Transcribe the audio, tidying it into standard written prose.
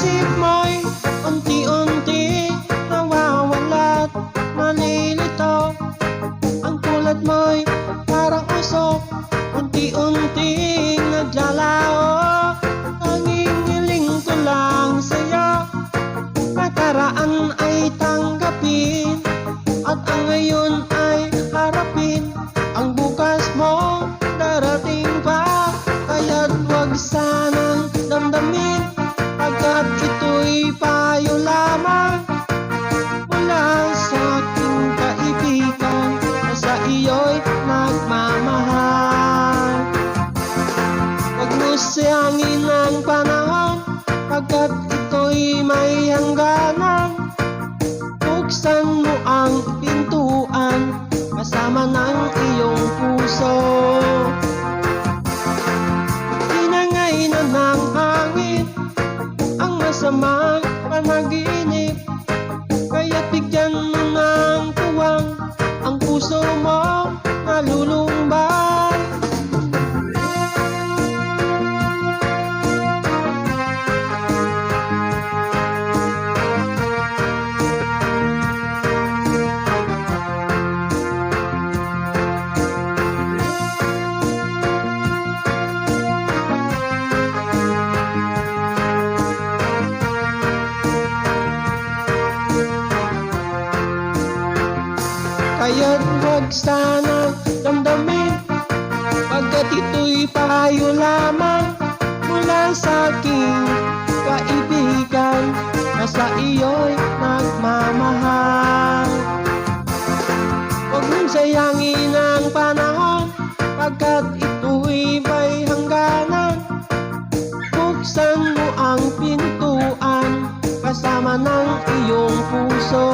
isip mo'y unti-unti nawawalat, nalilito. Ang tulad mo'y parang usok, unti-unting naglalao. Tanging hiling ko lang sa'yo, nakaraan ay tanggapin, at ang ngayon ay harapin. Ang bukas mo darating pa, kaya't huwag sanang damdamin, pagkat ito'y payo lamang mula sa aking kaibigan na sa iyo'y nagmamahal. Huwag mo sayangin ang panahon, pagkat ito'y may hangganan. Buksan mo ang pintuan kasama ng iyong puso. Hinangay na ng hangin ang masamang panaginip, kaya't bigyan mo ng tuwang ang puso mo nalulumbay. Kaya't huwag sana damdamin, pagkat ito'y payo lamang mula sa aking kaibigan na sa iyo'y nagmamahal. Huwag mong sayangin ang panahon, pagkat ito'y may hangganan. Buksan mo ang pintuan kasama ng iyong puso.